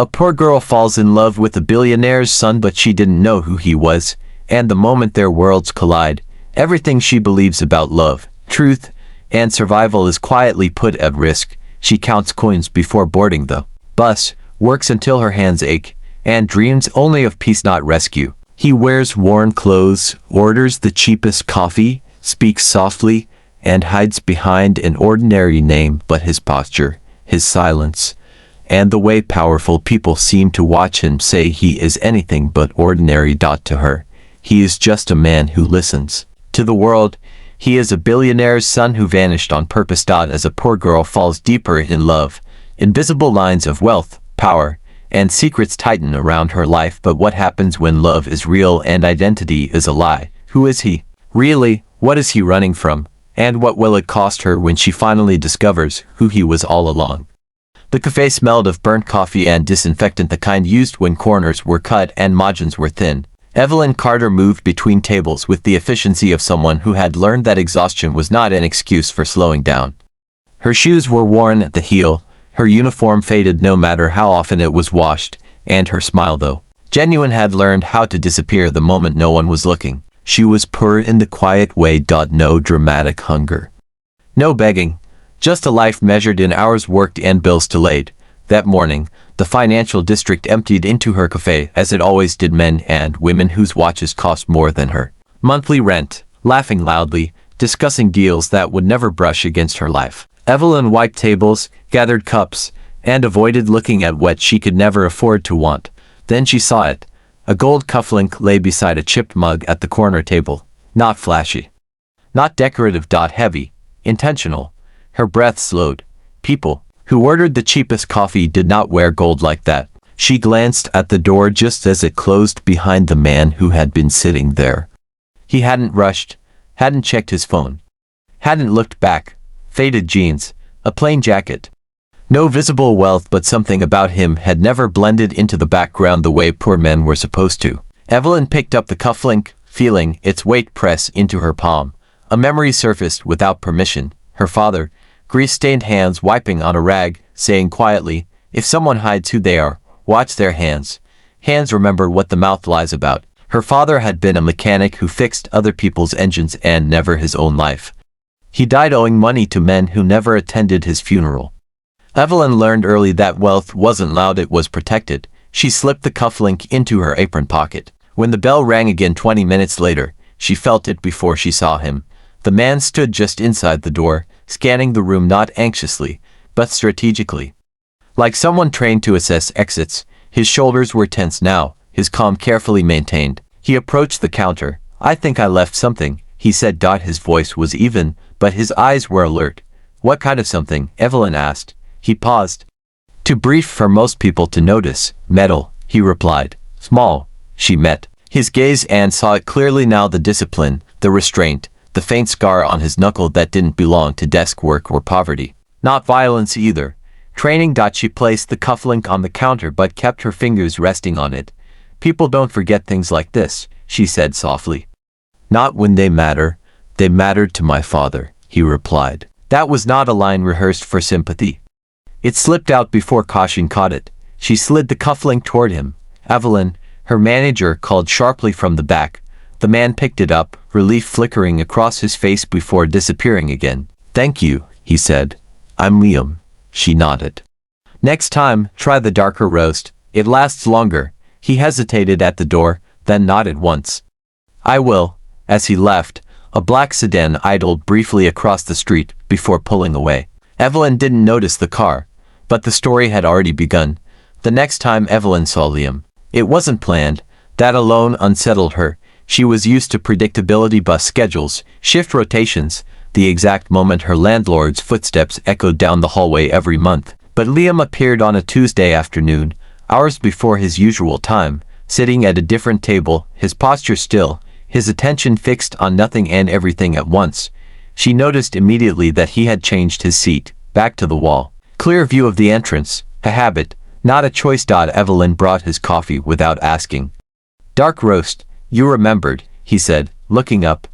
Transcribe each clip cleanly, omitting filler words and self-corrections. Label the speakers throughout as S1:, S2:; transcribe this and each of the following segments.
S1: A poor girl falls in love with a billionaire's son, but she didn't know who he was, and the moment their worlds collide, everything she believes about love, truth, and survival is quietly put at risk. She counts coins before boarding the bus, works until her hands ache, and dreams only of peace, not rescue. He wears worn clothes, orders the cheapest coffee, speaks softly, and hides behind an ordinary name, but his posture, his silence, and the way powerful people seem to watch him say he is anything but ordinary. To her, he is just a man who listens. To the world, he is a billionaire's son who vanished on purpose. As a poor girl falls deeper in love, invisible lines of wealth, power, and secrets tighten around her life. But what happens when love is real and identity is a lie? Who is he? Really, what is he running from? And what will it cost her when she finally discovers who he was all along? The cafe smelled of burnt coffee and disinfectant, the kind used when corners were cut and margins were thin. Evelyn Carter moved between tables with the efficiency of someone who had learned that exhaustion was not an excuse for slowing down. Her shoes were worn at the heel, her uniform faded no matter how often it was washed, and her smile, though genuine, had learned how to disappear the moment no one was looking. She was poor in the quiet way. No dramatic hunger. No begging. Just a life measured in hours worked and bills delayed. That morning, the financial district emptied into her cafe as it always did, men and women whose watches cost more than her monthly rent, laughing loudly, discussing deals that would never brush against her life. Evelyn wiped tables, gathered cups, and avoided looking at what she could never afford to want. Then she saw it. A gold cufflink lay beside a chipped mug at the corner table. Not flashy. Not decorative. Heavy. Intentional. Her breath slowed. People who ordered the cheapest coffee did not wear gold like that. She glanced at the door just as it closed behind the man who had been sitting there. He hadn't rushed, hadn't checked his phone, hadn't looked back. Faded jeans, a plain jacket. No visible wealth, but something about him had never blended into the background the way poor men were supposed to. Evelyn picked up the cufflink, feeling its weight press into her palm. A memory surfaced without permission. Her father, grease-stained hands wiping on a rag, saying quietly, "If someone hides who they are, watch their hands." Hands remember what the mouth lies about. Her father had been a mechanic who fixed other people's engines and never his own life. He died owing money to men who never attended his funeral. Evelyn learned early that wealth wasn't loud, it was protected. She slipped the cufflink into her apron pocket. When the bell rang again 20 minutes later, she felt it before she saw him. The man stood just inside the door, scanning the room not anxiously, but strategically. Like someone trained to assess exits, his shoulders were tense now, his calm carefully maintained. He approached the counter. "I think I left something," he said. His voice was even, but his eyes were alert. "What kind of something?" Evelyn asked. He paused. "Too brief for most people to notice." "Metal," he replied. "Small." She met his gaze and saw it clearly now, the discipline, the restraint, the faint scar on his knuckle that didn't belong to desk work or poverty. Not violence either. Training. She placed the cufflink on the counter but kept her fingers resting on it. "People don't forget things like this," she said softly. "Not when they matter." "They mattered to my father," he replied. That was not a line rehearsed for sympathy. It slipped out before caution caught it. She slid the cufflink toward him. "Evelyn," her manager called sharply from the back. The man picked it up, relief flickering across his face before disappearing again. "Thank you," he said. "I'm Liam." She nodded. "Next time, try the darker roast. It lasts longer." He hesitated at the door, then nodded once. "I will." As he left, a black sedan idled briefly across the street before pulling away. Evelyn didn't notice the car, but the story had already begun. The next time Evelyn saw Liam, it wasn't planned. That alone unsettled her. She was used to predictability: bus schedules, shift rotations, the exact moment her landlord's footsteps echoed down the hallway every month. But Liam appeared on a Tuesday afternoon, hours before his usual time, sitting at a different table, his posture still, his attention fixed on nothing and everything at once. She noticed immediately that he had changed his seat, back to the wall. Clear view of the entrance, a habit, not a choice. Evelyn brought his coffee without asking. "Dark roast, you remembered," he said, looking up.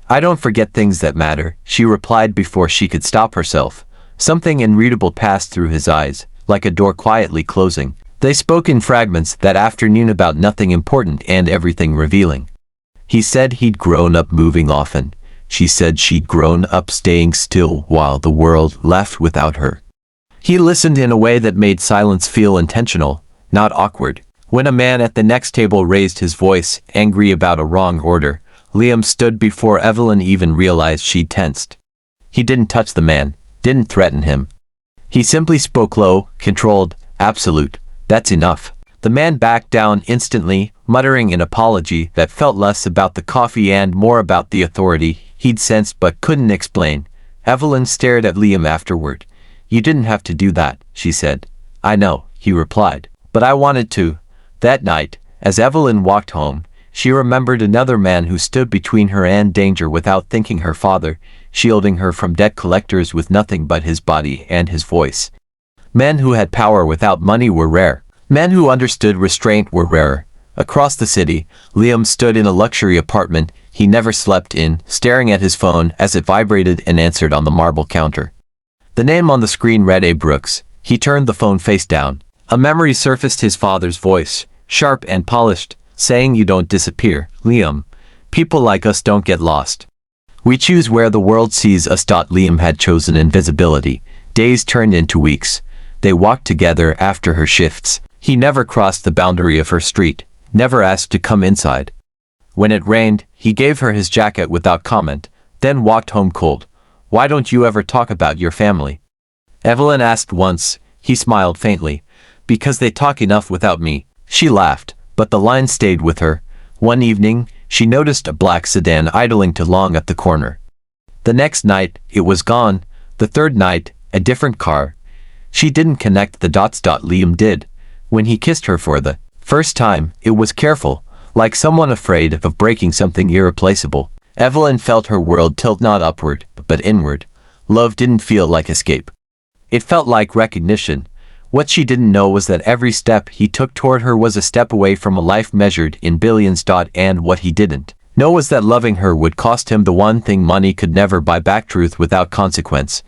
S1: "I don't forget things that matter," she replied before she could stop herself. Something unreadable passed through his eyes, like a door quietly closing. They spoke in fragments that afternoon about nothing important and everything revealing. He said he'd grown up moving often. She said she'd grown up staying still while the world laughed without her. He listened in a way that made silence feel intentional, not awkward. When a man at the next table raised his voice, angry about a wrong order, Liam stood before Evelyn even realized she'd tensed. He didn't touch the man, didn't threaten him. He simply spoke low, controlled, absolute. That's enough. The man backed down instantly, muttering an apology that felt less about the coffee and more about the authority he'd sensed but couldn't explain. Evelyn stared at Liam afterward. You didn't have to do that, she said. I know, he replied. But I wanted to. That night, as Evelyn walked home, she remembered another man who stood between her and danger without thinking, her father, shielding her from debt collectors with nothing but his body and his voice. Men who had power without money were rare. Men who understood restraint were rarer. Across the city, Liam stood in a luxury apartment he never slept in, staring at his phone as it vibrated and answered on the marble counter. The name on the screen read A. Brooks. He turned the phone face down. A memory surfaced, his father's voice, sharp and polished, saying, "You don't disappear, Liam. People like us don't get lost. We choose where the world sees us." Liam had chosen invisibility. Days turned into weeks. They walked together after her shifts. He never crossed the boundary of her street, never asked to come inside. When it rained, he gave her his jacket without comment, then walked home cold. "Why don't you ever talk about your family?" Evelyn asked once. He smiled faintly. "Because they talk enough without me." She laughed, but the line stayed with her. One evening, she noticed a black sedan idling too long at the corner. The next night, it was gone. The third night, a different car. She didn't connect the dots. Liam did. When he kissed her for the first time, it was careful, like someone afraid of breaking something irreplaceable. Evelyn felt her world tilt not upward, but inward. Love didn't feel like escape. It felt like recognition. What she didn't know was that every step he took toward her was a step away from a life measured in billions. And what he didn't know was that loving her would cost him the one thing money could never buy back: truth without consequence.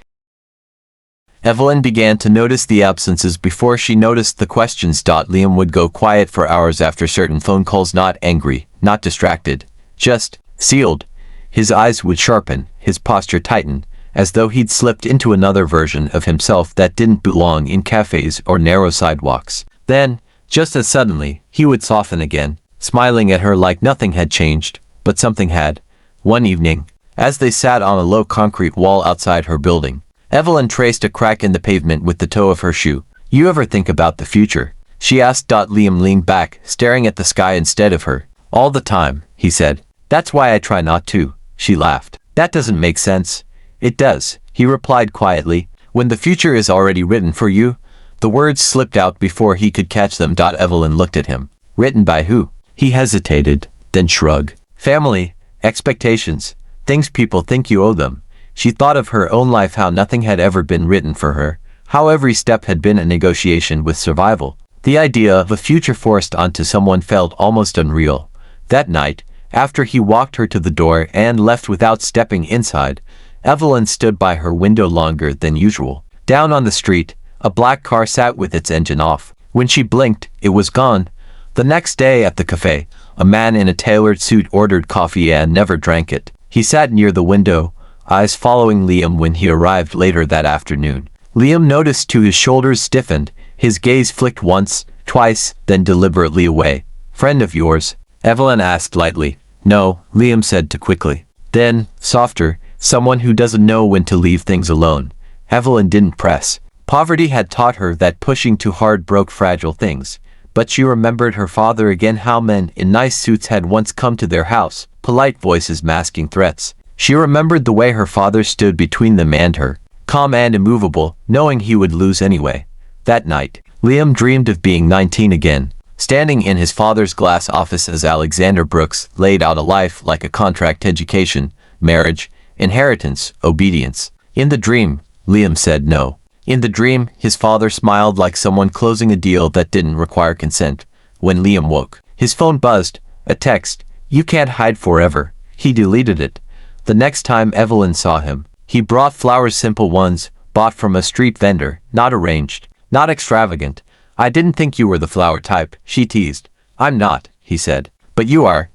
S1: Evelyn began to notice the absences before she noticed the questions. Liam would go quiet for hours after certain phone calls, not angry, not distracted, just sealed. His eyes would sharpen, his posture tighten, as though he'd slipped into another version of himself that didn't belong in cafes or narrow sidewalks. Then, just as suddenly, he would soften again, smiling at her like nothing had changed, but something had. One evening, as they sat on a low concrete wall outside her building, Evelyn traced a crack in the pavement with the toe of her shoe. "You ever think about the future?" she asked. Liam leaned back, staring at the sky instead of her. "All the time," he said. "That's why I try not to." She laughed. "That doesn't make sense." "It does," he replied quietly. "When the future is already written for you." The words slipped out before he could catch them. Evelyn looked at him. "Written by who?" He hesitated, then shrugged. "Family, expectations, things people think you owe them." She thought of her own life, how nothing had ever been written for her, how every step had been a negotiation with survival. The idea of a future forced onto someone felt almost unreal. That night, after he walked her to the door and left without stepping inside, Evelyn stood by her window longer than usual. Down on the street, a black car sat with its engine off. When she blinked, it was gone. The next day at the cafe, a man in a tailored suit ordered coffee and never drank it. He sat near the window, eyes following Liam when he arrived later that afternoon. Liam noticed too. His shoulders stiffened, his gaze flicked once, twice, then deliberately away. "Friend of yours?" Evelyn asked lightly. "No," Liam said too quickly. Then, softer, "Someone who doesn't know when to leave things alone." Evelyn didn't press. Poverty had taught her that pushing too hard broke fragile things. But she remembered her father again, how men in nice suits had once come to their house, polite voices masking threats. She remembered the way her father stood between them and her, calm and immovable, knowing he would lose anyway. That night, Liam dreamed of being 19 again, standing in his father's glass office as Alexander Brooks laid out a life like a contract: education, marriage, inheritance, obedience. In the dream, Liam said no. In the dream, his father smiled like someone closing a deal that didn't require consent. When Liam woke, his phone buzzed. A text. "You can't hide forever." He deleted it. The next time Evelyn saw him, he brought flowers, simple ones, bought from a street vendor, not arranged, not extravagant. I didn't think you were the flower type, she teased. I'm not, he said. But you are.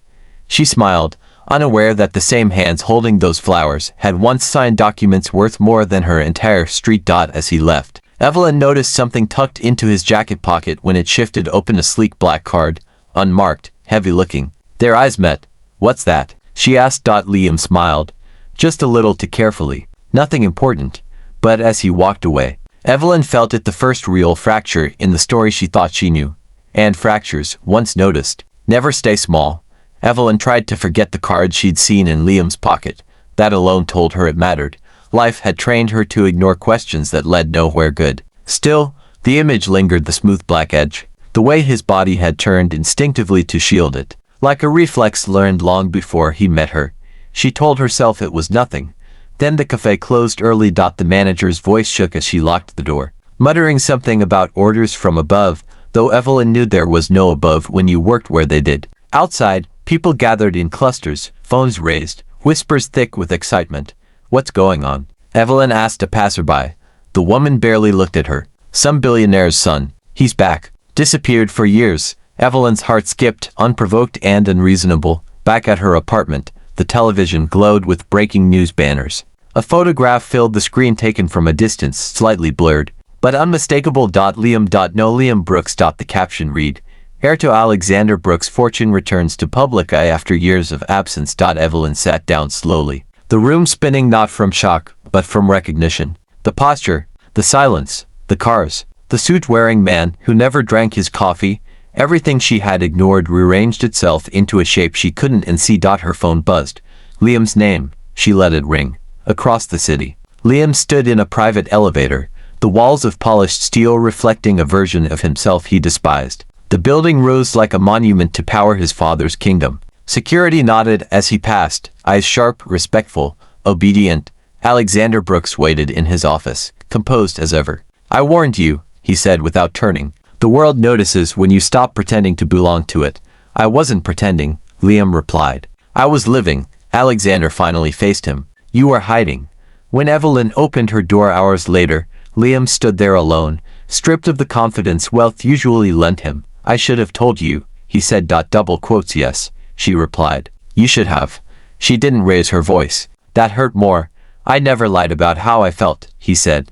S1: She smiled, unaware that the same hands holding those flowers had once signed documents worth more than her entire street. As he left, Evelyn noticed something tucked into his jacket pocket when it shifted open. A sleek black card, unmarked, heavy-looking. Their eyes met. What's that? She asked. Liam smiled, just a little too carefully. Nothing important. But as he walked away, Evelyn felt it, the first real fracture in the story she thought she knew. And fractures, once noticed, never stay small. Evelyn tried to forget the card she'd seen in Liam's pocket. That alone told her it mattered. Life had trained her to ignore questions that led nowhere good. Still, the image lingered, the smooth black edge, the way his body had turned instinctively to shield it, like a reflex learned long before he met her. She told herself it was nothing. Then the cafe closed early. The manager's voice shook as she locked the door, muttering something about orders from above, though Evelyn knew there was no above when you worked where they did. Outside, people gathered in clusters, phones raised, whispers thick with excitement. What's going on? Evelyn asked a passerby. The woman barely looked at her. Some billionaire's son. He's back. Disappeared for years. Evelyn's heart skipped, unprovoked and unreasonable. Back at her apartment, the television glowed with breaking news banners. A photograph filled the screen, taken from a distance, slightly blurred, but unmistakable. Liam. No Liam Brooks. The caption read, heir to Alexander Brooks' fortune returns to public eye after years of absence. Evelyn sat down slowly, the room spinning, not from shock, but from recognition. The posture, the silence, the cars, the suit-wearing man who never drank his coffee, everything she had ignored rearranged itself into a shape she couldn't unsee. Her phone buzzed. Liam's name. She let it ring. Across the city, Liam stood in a private elevator, the walls of polished steel reflecting a version of himself he despised. The building rose like a monument to power his father's kingdom. Security nodded as he passed, eyes sharp, respectful, obedient. Alexander Brooks waited in his office, composed as ever. I warned you, he said without turning. The world notices when you stop pretending to belong to it. I wasn't pretending, Liam replied. I was living. Alexander finally faced him. You were hiding. When Evelyn opened her door hours later, Liam stood there alone, stripped of the confidence wealth usually lent him. I should have told you, he said. Double quotes. Yes, she replied. You should have. She didn't raise her voice. That hurt more. I never lied about how I felt, he said.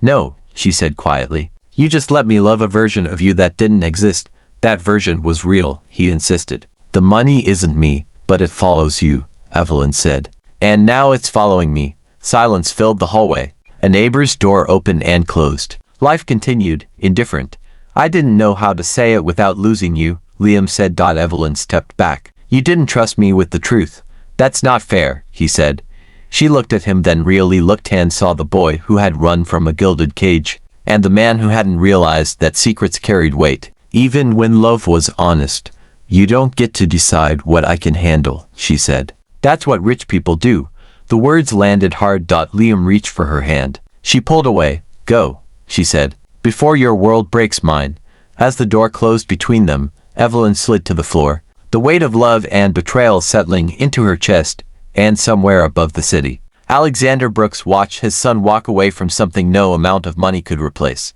S1: No, she said quietly. You just let me love a version of you that didn't exist. That version was real, he insisted. The money isn't me, but it follows you, Evelyn said. And now it's following me. Silence filled the hallway. A neighbor's door opened and closed. Life continued, indifferent. I didn't know how to say it without losing you, Liam said. Evelyn stepped back. You didn't trust me with the truth. That's not fair, he said. She looked at him, then really looked and saw the boy who had run from a gilded cage, and the man who hadn't realized that secrets carried weight, even when love was honest. You don't get to decide what I can handle, she said. That's what rich people do. The words landed hard. Liam reached for her hand. She pulled away. Go, she said, before your world breaks mine. As the door closed between them, Evelyn slid to the floor, the weight of love and betrayal settling into her chest. And somewhere above the city, Alexander Brooks watched his son walk away from something no amount of money could replace.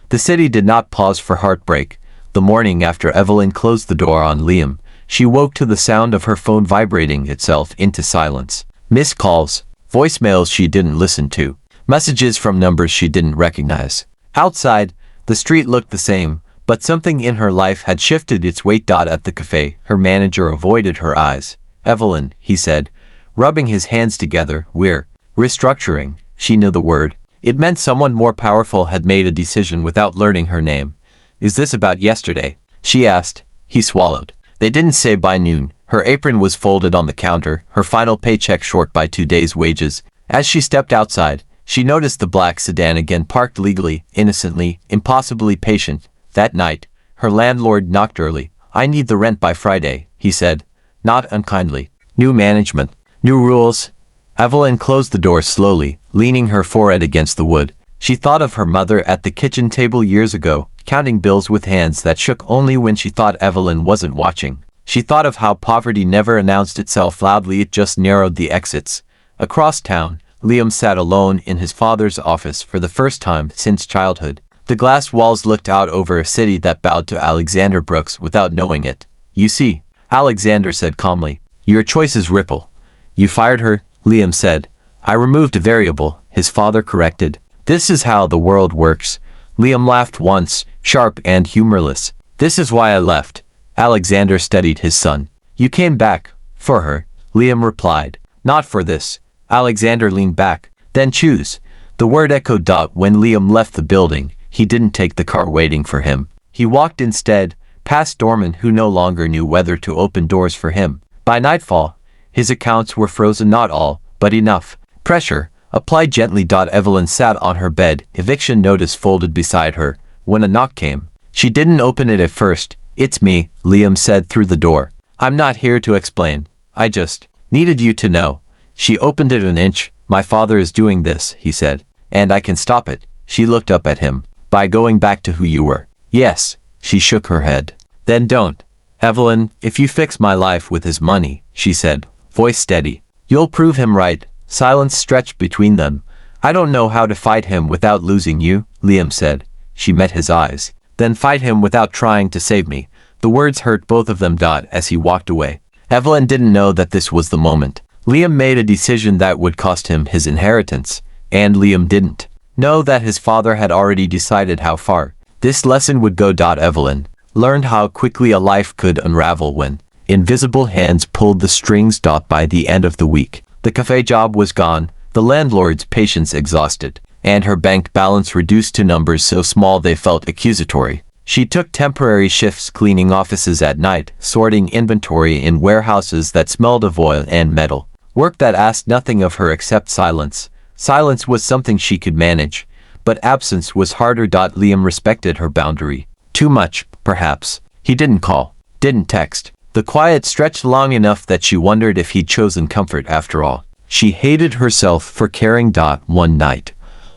S1: The city did not pause for heartbreak. The morning after Evelyn closed the door on Liam, she woke to the sound of her phone vibrating itself into silence. Missed calls, voicemails she didn't listen to, messages from numbers she didn't recognize. Outside, the street looked the same, but something in her life had shifted its weight. At the cafe, her manager avoided her eyes. Evelyn, he said, rubbing his hands together, we're restructuring. She knew the word. It meant someone more powerful had made a decision without learning her name. Is this about yesterday? She asked. He swallowed. They didn't say by noon. Her apron was folded on the counter, her final paycheck short by 2 days' wages. As she stepped outside, she noticed the black sedan again, parked legally, innocently, impossibly patient. That night, her landlord knocked early. I need the rent by Friday, he said, not unkindly. New management, new rules. Evelyn closed the door slowly, leaning her forehead against the wood. She thought of her mother at the kitchen table years ago, counting bills with hands that shook only when she thought Evelyn wasn't watching. She thought of how poverty never announced itself loudly, it just narrowed the exits. Across town, Liam sat alone in his father's office for the first time since childhood. The glass walls looked out over a city that bowed to Alexander Brooks without knowing it. You see, Alexander said calmly. Your choices ripple. You fired her, Liam said. I removed a variable, his father corrected. This is how the world works. Liam laughed once, sharp and humorless. This is why I left. Alexander studied his son. You came back, for her, Liam replied. Not for this. Alexander leaned back. Then choose. The word echoed. When Liam left the building, he didn't take the car waiting for him. He walked instead, past doormen who no longer knew whether to open doors for him. By nightfall, his accounts were frozen. Not all, but enough. Pressure, applied gently. Evelyn sat on her bed, eviction notice folded beside her, when a knock came. She didn't open it at first. It's me, Liam said through the door. I'm not here to explain. I just needed you to know. She opened it an inch. My father is doing this, he said. And I can stop it. She looked up at him. By going back to who you were. Yes. She shook her head. Then don't. Evelyn, if you fix my life with his money, she said, voice steady, you'll prove him right. Silence stretched between them. I don't know how to fight him without losing you, Liam said. She met his eyes. Then fight him without trying to save me. The words hurt both of them. As he walked away. Evelyn didn't know that this was the moment. Liam made a decision that would cost him his inheritance, and Liam didn't know that his father had already decided how far this lesson would go. Evelyn learned how quickly a life could unravel when invisible hands pulled the strings. By the end of the week, the cafe job was gone, the landlord's patience exhausted, and her bank balance reduced to numbers so small they felt accusatory. She took temporary shifts cleaning offices at night, sorting inventory in warehouses that smelled of oil and metal. Work that asked nothing of her except silence. Silence was something she could manage, but absence was harder. Liam respected her boundary. Too much, perhaps. He didn't call, didn't text. The quiet stretched long enough that she wondered if he'd chosen comfort after all. She hated herself for caring. One night,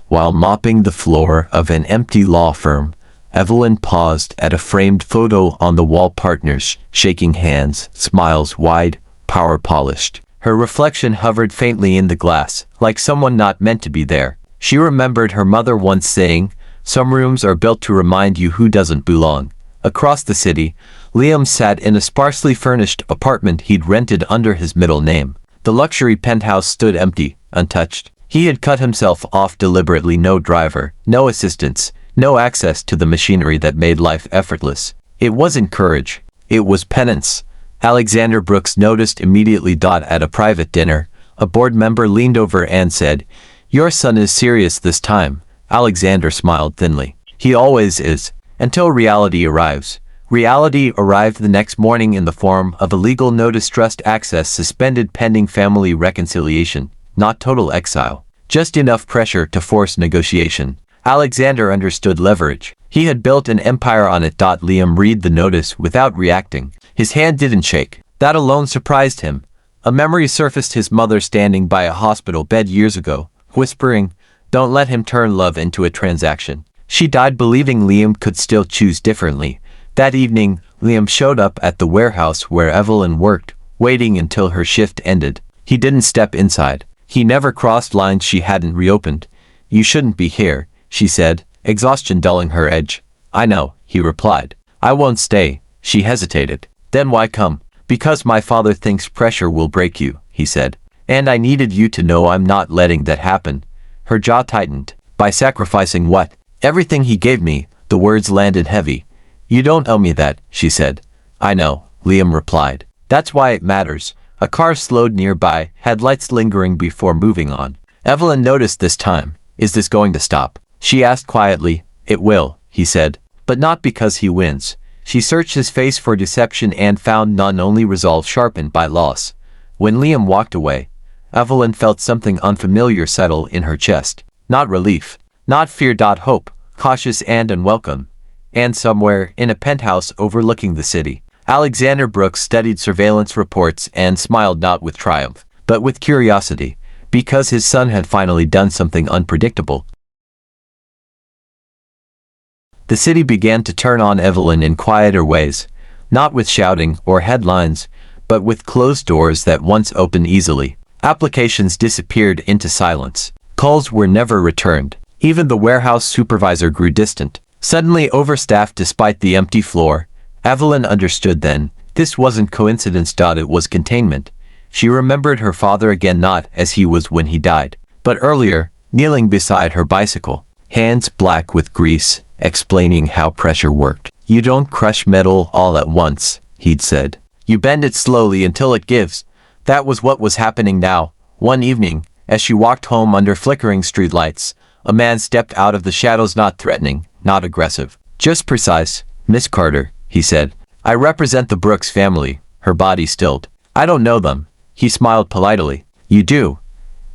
S1: while mopping the floor of an empty law firm, Evelyn paused at a framed photo on the wall. Partners, shaking hands, smiles wide, power polished. Her reflection hovered faintly in the glass, like someone not meant to be there. She remembered her mother once saying, some rooms are built to remind you who doesn't belong. Across the city, Liam sat in a sparsely furnished apartment he'd rented under his middle name. The luxury penthouse stood empty, untouched. He had cut himself off deliberately. No driver, no assistance, no access to the machinery that made life effortless. It wasn't courage. It was penance. Alexander Brooks noticed immediately. At a private dinner, a board member leaned over and said, your son is serious this time. Alexander smiled thinly. He always is. Until reality arrives. Reality arrived the next morning in the form of a legal notice: trust access suspended pending family reconciliation. Not total exile. Just enough pressure to force negotiation. Alexander understood leverage. He had built an empire on it. Liam read the notice without reacting. His hand didn't shake. That alone surprised him. A memory surfaced: his mother standing by a hospital bed years ago, whispering, don't let him turn love into a transaction. She died believing Liam could still choose differently. That evening, Liam showed up at the warehouse where Evelyn worked, waiting until her shift ended. He didn't step inside. He never crossed lines she hadn't reopened. You shouldn't be here, she said, exhaustion dulling her edge. I know, he replied. I won't stay. She hesitated. Then why come? Because my father thinks pressure will break you, he said. And I needed you to know I'm not letting that happen. Her jaw tightened. By sacrificing what? Everything he gave me. The words landed heavy. You don't owe me that, she said. I know, Liam replied. That's why it matters. A car slowed nearby, headlights lingering before moving on. Evelyn noticed this time. Is this going to stop? She asked quietly. It will, he said. But not because he wins. She searched his face for deception and found none, only resolve sharpened by loss. When Liam walked away, Evelyn felt something unfamiliar settle in her chest. Not relief, not fear. Hope, cautious and unwelcome. And somewhere, in a penthouse overlooking the city, Alexander Brooks studied surveillance reports and smiled, not with triumph, but with curiosity, because his son had finally done something unpredictable. The city began to turn on Evelyn in quieter ways, not with shouting or headlines, but with closed doors that once opened easily. Applications disappeared into silence. Calls were never returned. Even the warehouse supervisor grew distant, suddenly overstaffed despite the empty floor. Evelyn understood then. This wasn't coincidence. It was containment. She remembered her father again, not as he was when he died, but earlier, kneeling beside her bicycle, hands black with grease, explaining how pressure worked. "You don't crush metal all at once," he'd said. "You bend it slowly until it gives." That was what was happening now. One evening, as she walked home under flickering streetlights, a man stepped out of the shadows, not threatening, not aggressive, just precise. "Miss Carter," he said. "I represent the Brooks family." Her body stilled. "I don't know them." He smiled politely. "You do?"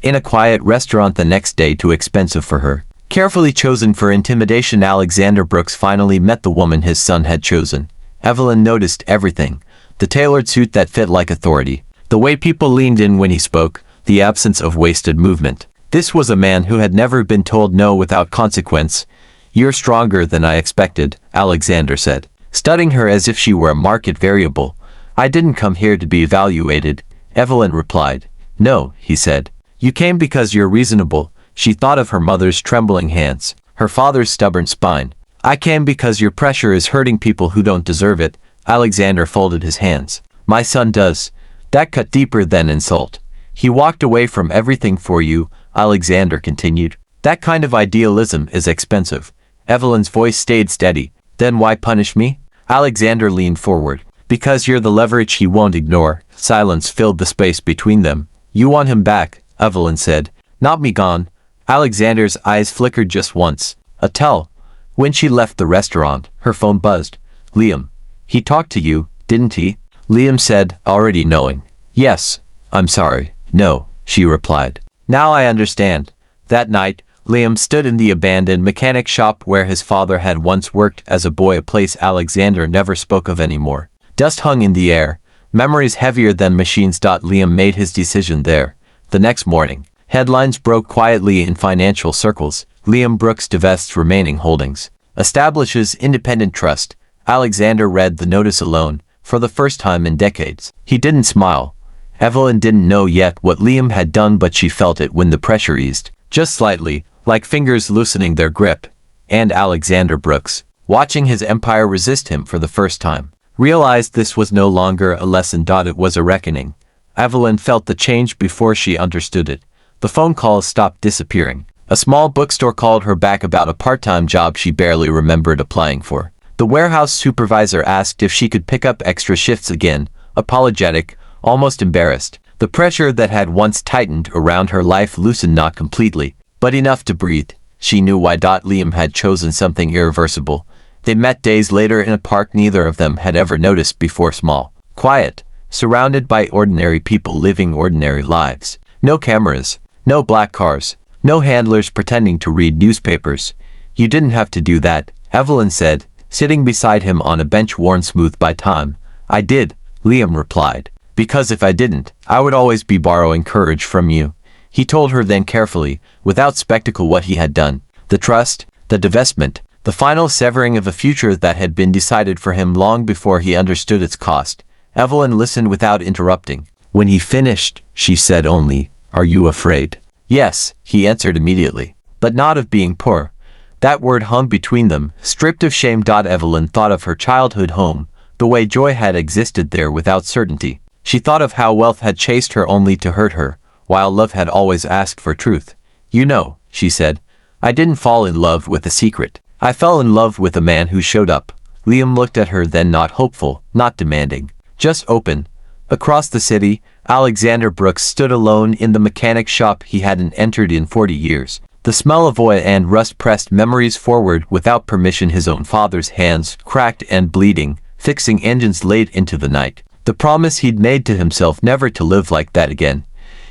S1: In a quiet restaurant the next day, too expensive for her. Carefully chosen for intimidation, Alexander Brooks finally met the woman his son had chosen. Evelyn noticed everything. The tailored suit that fit like authority. The way people leaned in when he spoke. The absence of wasted movement. This was a man who had never been told no without consequence. "You're stronger than I expected," Alexander said, studying her as if she were a market variable. "I didn't come here to be evaluated," Evelyn replied. "No," he said. "You came because you're reasonable." She thought of her mother's trembling hands, her father's stubborn spine. "I came because your pressure is hurting people who don't deserve it." Alexander folded his hands. "My son does." That cut deeper than insult. "He walked away from everything for you," Alexander continued. "That kind of idealism is expensive." Evelyn's voice stayed steady. "Then why punish me?" Alexander leaned forward. "Because you're the leverage he won't ignore." Silence filled the space between them. "You want him back," Evelyn said. "Not me gone." Alexander's eyes flickered just once. "A tell." When she left the restaurant, her phone buzzed. "Liam. He talked to you, didn't he?" Liam said, already knowing. "Yes. I'm sorry." "No," she replied. "Now I understand." That night, Liam stood in the abandoned mechanic shop where his father had once worked as a boy, a place Alexander never spoke of anymore. Dust hung in the air, memories heavier than machines. Liam made his decision there. The next morning, headlines broke quietly in financial circles. Liam Brooks divests remaining holdings. Establishes independent trust. Alexander read the notice alone, for the first time in decades. He didn't smile. Evelyn didn't know yet what Liam had done, but she felt it when the pressure eased. Just slightly, like fingers loosening their grip. And Alexander Brooks, watching his empire resist him for the first time, realized this was no longer a lesson. It was a reckoning. Evelyn felt the change before she understood it. The phone calls stopped disappearing. A small bookstore called her back about a part-time job she barely remembered applying for. The warehouse supervisor asked if she could pick up extra shifts again, apologetic, almost embarrassed. The pressure that had once tightened around her life loosened, not completely, but enough to breathe. She knew why. Liam had chosen something irreversible. They met days later in a park neither of them had ever noticed before. Small, quiet, surrounded by ordinary people living ordinary lives. No cameras, no black cars, no handlers pretending to read newspapers. "You didn't have to do that," Evelyn said, sitting beside him on a bench worn smooth by time. "I did," Liam replied. "Because if I didn't, I would always be borrowing courage from you." He told her then carefully, without spectacle, what he had done. The trust, the divestment, the final severing of a future that had been decided for him long before he understood its cost. Evelyn listened without interrupting. When he finished, she said only, "Are you afraid?" "Yes," he answered immediately. "But not of being poor." That word hung between them, stripped of shame. Evelyn thought of her childhood home, the way joy had existed there without certainty. She thought of how wealth had chased her only to hurt her, while love had always asked for truth. "You know," she said, "I didn't fall in love with a secret. I fell in love with a man who showed up." Liam looked at her then, not hopeful, not demanding, just open. Across the city, Alexander Brooks stood alone in the mechanic shop he hadn't entered in 40 years. The smell of oil and rust pressed memories forward without permission. His own father's hands, cracked and bleeding, fixing engines late into the night. The promise he'd made to himself never to live like that again.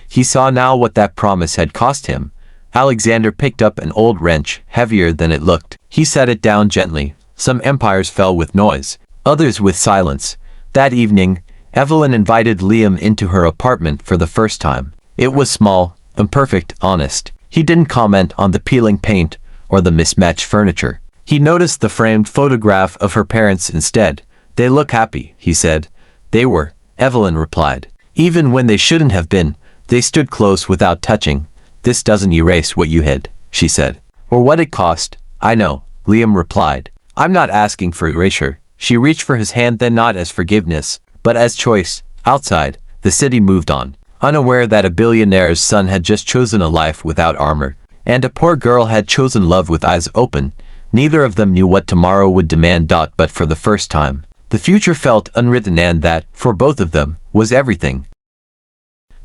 S1: He saw now what that promise had cost him. Alexander picked up an old wrench, heavier than it looked. He set it down gently. Some empires fell with noise, others with silence. That evening, Evelyn invited Liam into her apartment for the first time. It was small, imperfect, honest. He didn't comment on the peeling paint or the mismatched furniture. He noticed the framed photograph of her parents instead. "They look happy," he said. "They were," Evelyn replied. "Even when they shouldn't have been, they stood close without touching." "This doesn't erase what you hid," she said. Or what it cost. I know, Liam replied. I'm not asking for erasure. She reached for his hand, then not as forgiveness, but as choice. Outside, the city moved on, unaware that a billionaire's son had just chosen a life without armor, and a poor girl had chosen love with eyes open. Neither of them knew what tomorrow would demand. But for the first time, the future felt unwritten, and that, for both of them, was everything.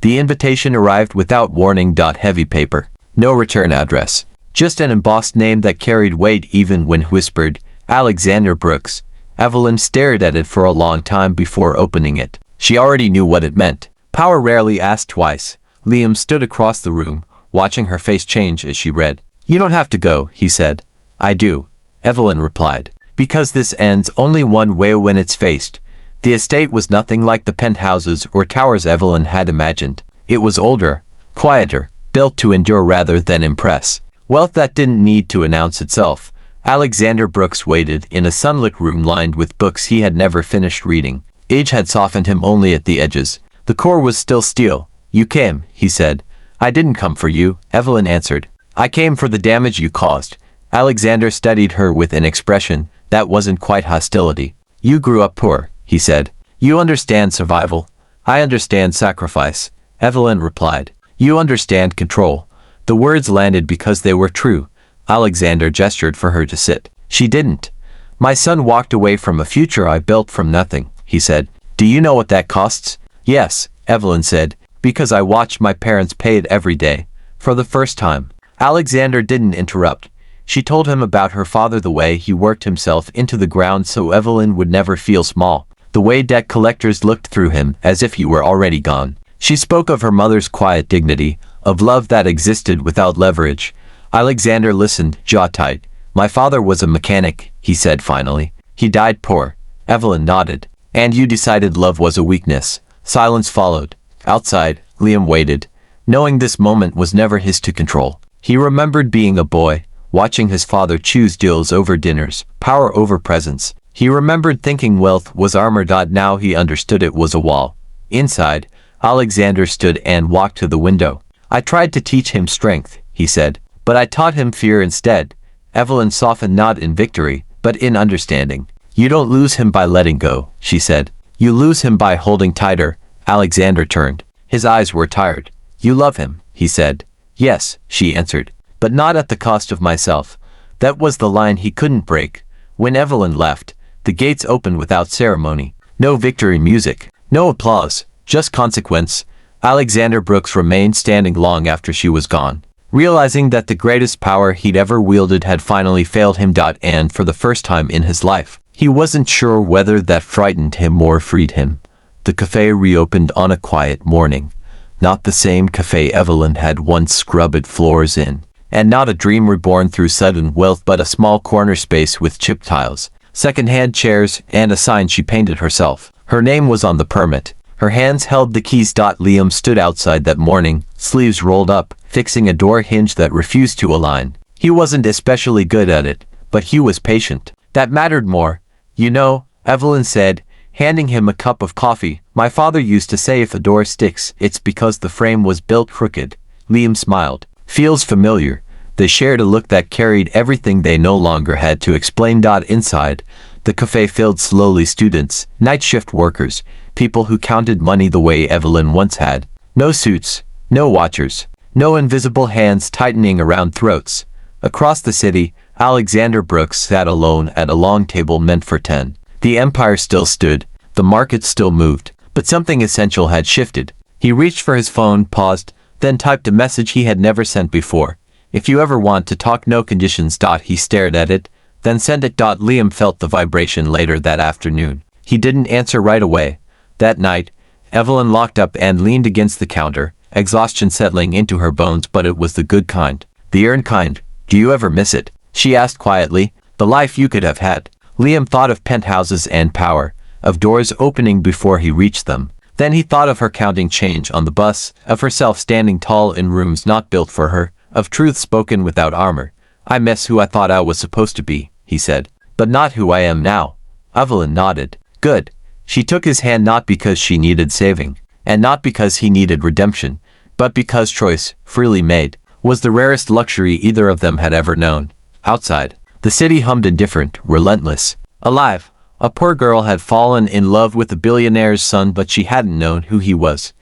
S1: The invitation arrived without warning. Heavy paper. No return address. Just an embossed name that carried weight even when whispered, Alexander Brooks. Evelyn stared at it for a long time before opening it. She already knew what it meant. Power rarely asked twice. Liam stood across the room, watching her face change as she read. You don't have to go, he said. I do, Evelyn replied. Because this ends only one way when it's faced. The estate was nothing like the penthouses or towers Evelyn had imagined. It was older, quieter, built to endure rather than impress. Wealth that didn't need to announce itself. Alexander Brooks waited in a sunlit room lined with books he had never finished reading. Age had softened him only at the edges. The core was still steel. You came, he said. I didn't come for you, Evelyn answered. I came for the damage you caused. Alexander studied her with an expression that wasn't quite hostility. You grew up poor, he said. You understand survival. I understand sacrifice, Evelyn replied. You understand control. The words landed because they were true. Alexander gestured for her to sit. She didn't. My son walked away from a future I built from nothing, he said. Do you know what that costs? Yes, Evelyn said, because I watched my parents pay it every day. For the first time. Alexander didn't interrupt. She told him about her father, the way he worked himself into the ground so Evelyn would never feel small, the way debt collectors looked through him as if he were already gone. She spoke of her mother's quiet dignity, of love that existed without leverage. Alexander listened, jaw tight. My father was a mechanic, he said finally. He died poor. Evelyn nodded. And you decided love was a weakness. Silence followed. Outside, Liam waited, knowing this moment was never his to control. He remembered being a boy, watching his father choose deals over dinners, power over presence. He remembered thinking wealth was armor. Now he understood it was a wall. Inside, Alexander stood and walked to the window. I tried to teach him strength, he said, but I taught him fear instead. Evelyn softened, not in victory, but in understanding. You don't lose him by letting go, she said. You lose him by holding tighter. Alexander turned. His eyes were tired. You love him, he said. Yes, she answered, but not at the cost of myself. That was the line he couldn't break. When Evelyn left, the gates opened without ceremony. No victory music, no applause, just consequence. Alexander Brooks remained standing long after she was gone, realizing that the greatest power he'd ever wielded had finally failed him. And for the first time in his life, he wasn't sure whether that frightened him or freed him. The cafe reopened on a quiet morning. Not the same cafe Evelyn had once scrubbed floors in, and not a dream reborn through sudden wealth, but a small corner space with chipped tiles, second-hand chairs, and a sign she painted herself. Her name was on the permit. Her hands held the keys. Liam stood outside that morning, sleeves rolled up, fixing a door hinge that refused to align. He wasn't especially good at it, but he was patient. That mattered more. You know, Evelyn said, handing him a cup of coffee, my father used to say if a door sticks, it's because the frame was built crooked. Liam smiled. Feels familiar. They shared a look that carried everything they no longer had to explain. Inside, the cafe filled slowly, students, night shift workers, people who counted money the way Evelyn once had. No suits, no watchers, no invisible hands tightening around throats. Across the city, Alexander Brooks sat alone at a long table meant for 10. The empire still stood, the market still moved, but something essential had shifted. He reached for his phone, paused, then typed a message he had never sent before. If you ever want to talk, no conditions. He stared at it, then sent it. Liam felt the vibration later that afternoon. He didn't answer right away. That night, Evelyn locked up and leaned against the counter, exhaustion settling into her bones, but it was the good kind. The earned kind. Do you ever miss it? She asked quietly. The life you could have had. Liam thought of penthouses and power, of doors opening before he reached them. Then he thought of her counting change on the bus, of herself standing tall in rooms not built for her, of truth spoken without armor. I miss who I thought I was supposed to be, he said, but not who I am now. Evelyn nodded. Good. She took his hand, not because she needed saving, and not because he needed redemption, but because choice, freely made, was the rarest luxury either of them had ever known. Outside, the city hummed indifferent, relentless, alive. A poor girl had fallen in love with a billionaire's son, but she hadn't known who he was.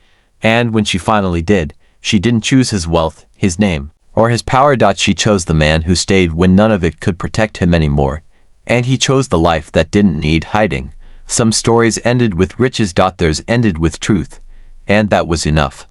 S1: And when she finally did, she didn't choose his wealth, his name, or his power. She chose the man who stayed when none of it could protect him anymore. And he chose the life that didn't need hiding. Some stories ended with riches. Theirs ended with truth. And that was enough.